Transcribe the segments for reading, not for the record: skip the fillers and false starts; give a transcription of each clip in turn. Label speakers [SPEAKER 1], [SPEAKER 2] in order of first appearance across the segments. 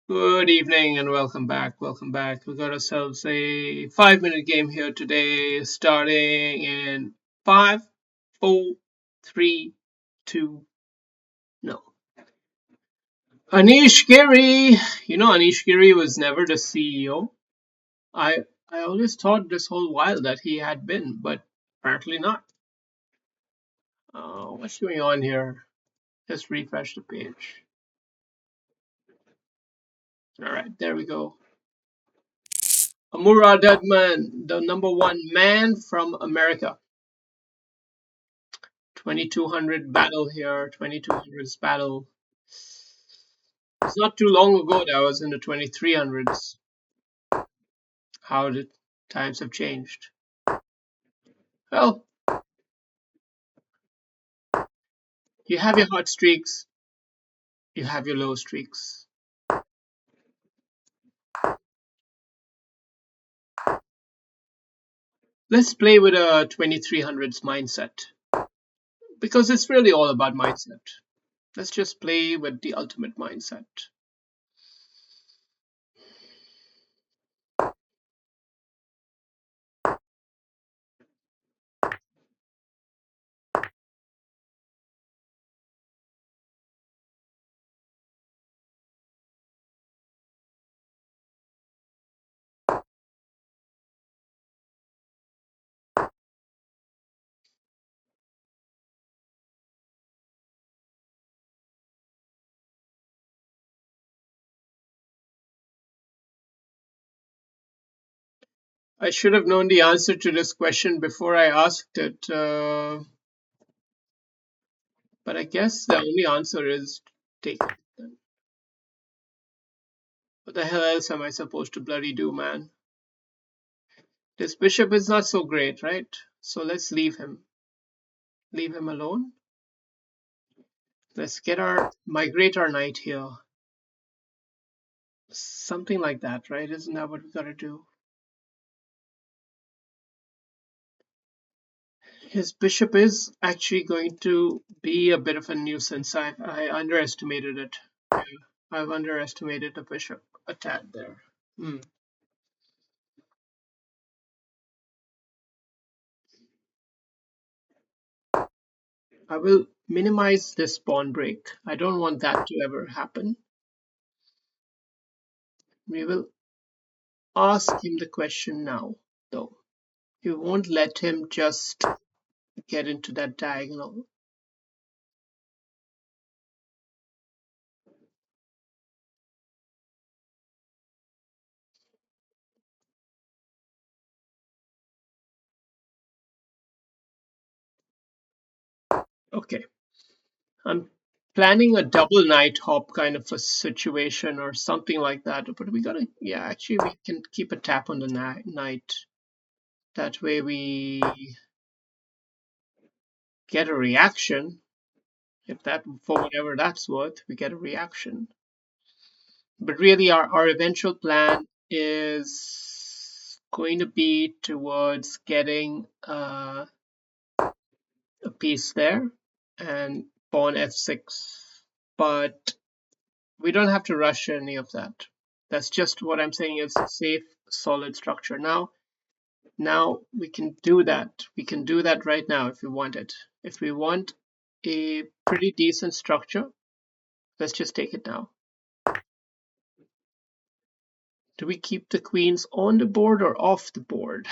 [SPEAKER 1] Good evening and welcome back. Welcome back. We got ourselves a 5 minute game here today, starting in five, four, three, two, no. Anish Giri. Anish Giri was never the CEO. I always thought this whole while that he had been, but apparently not. What's going on here? Just refresh the page. All right, there we go. Amura Dudman, the number one man from America. 2200 battle here, 2200s battle. It's not too long ago that I was in the 2300s. How the times have changed. Well, you have your hot streaks, you have your low streaks. Let's play with a 2300s mindset because it's really all about mindset. Let's just play with the ultimate mindset. I should have known the answer to this question before I asked it, but I guess the only answer is take it. Then. What the hell else am I supposed to bloody do, man? This bishop is not so great, right? So let's leave him. Leave him alone. Let's migrate our knight here. Something like that, right? Isn't that what we gotta do? His bishop is actually going to be a bit of a nuisance. I underestimated it. I've underestimated the bishop a tad there. I will minimize this pawn break. I don't want that to ever happen. We will ask him the question now, though. We won't let him just get into that diagonal. Okay. I'm planning a double knight hop kind of a situation or something like that. But we gotta, yeah, actually we can keep a tap on the knight. That way we get a reaction. If that, for whatever that's worth, we get a reaction. But really our eventual plan is going to be towards getting a piece there and pawn f6. But we don't have to rush any of that. That's just what I'm saying is a safe, solid structure. Now we can do that. We can do that right now if we want it. If we want a pretty decent structure, let's just take it now. Do we keep the queens on the board or off the board?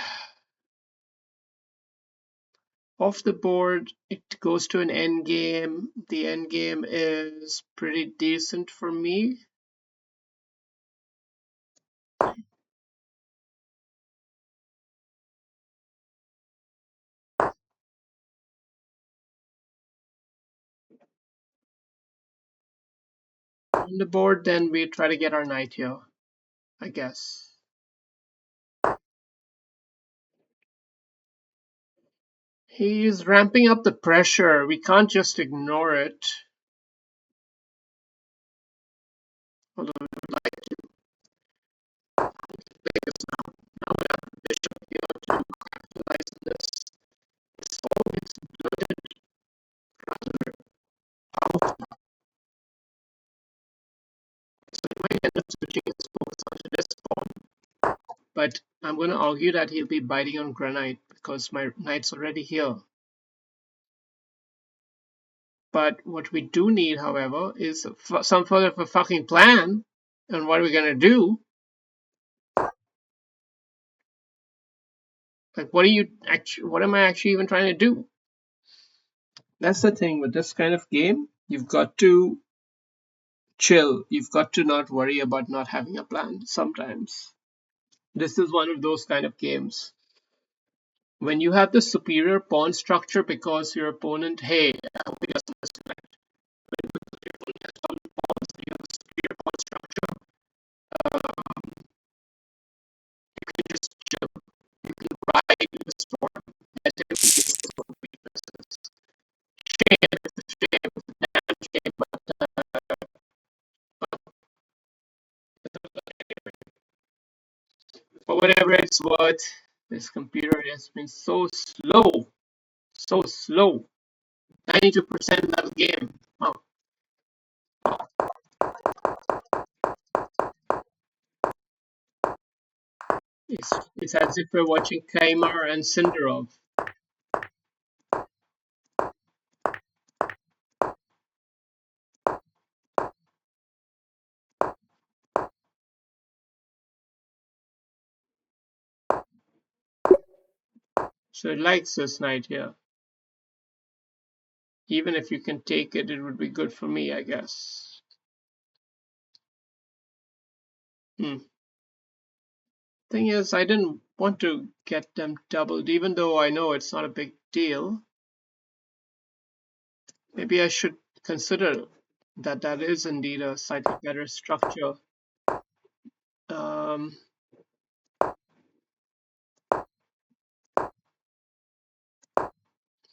[SPEAKER 1] Off the board, it goes to an endgame. The endgame is pretty decent for me. On the board, then we try to get our knight here, I guess. He's ramping up the pressure. We can't just ignore it. Although we would like to play this now. Now we have the bishop here to capitalize on this. It's always bloated, rather powerful. So we end up switching his focus onto this pawn. But I'm going to argue that he'll be biting on granite because my knight's already here. But what we do need, however, is some sort of a fucking plan on what we're going to do. Like, what am I actually even trying to do? That's the thing with this kind of game. You've got to chill. You've got to not worry about not having a plan sometimes. This is one of those kind of games. When you have the superior pawn structure because your opponent, hey, I hope he doesn't disconnect. When your opponent has dominant pawns and you have a superior pawn structure, you can just chill. You can ride the storm. Let him use his own weaknesses. Shame, it's a shame, it's a damn shame, but whatever it's worth, this computer has been so slow. So slow. 92% of the game. Wow. It's as if we're watching Kramer and Sindarov. So it likes this knight here. Even if you can take it, it would be good for me, I guess. Thing is, I didn't want to get them doubled, even though I know it's not a big deal. Maybe I should consider that that is indeed a slightly better structure.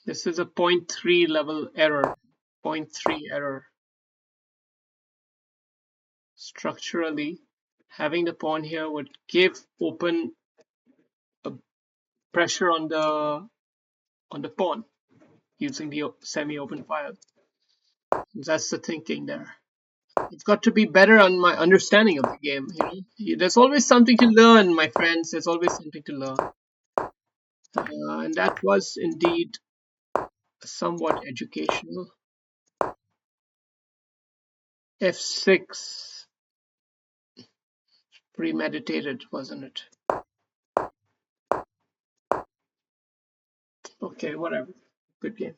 [SPEAKER 1] This is a 0.3 level error. 0.3 error. Structurally, having the pawn here would give open pressure on the pawn using the semi-open file. That's the thinking there. It's got to be better on my understanding of the game. There's always something to learn, my friends. There's always something to learn. And that was indeed somewhat educational. F6. Premeditated, wasn't it? Okay, whatever. Good game.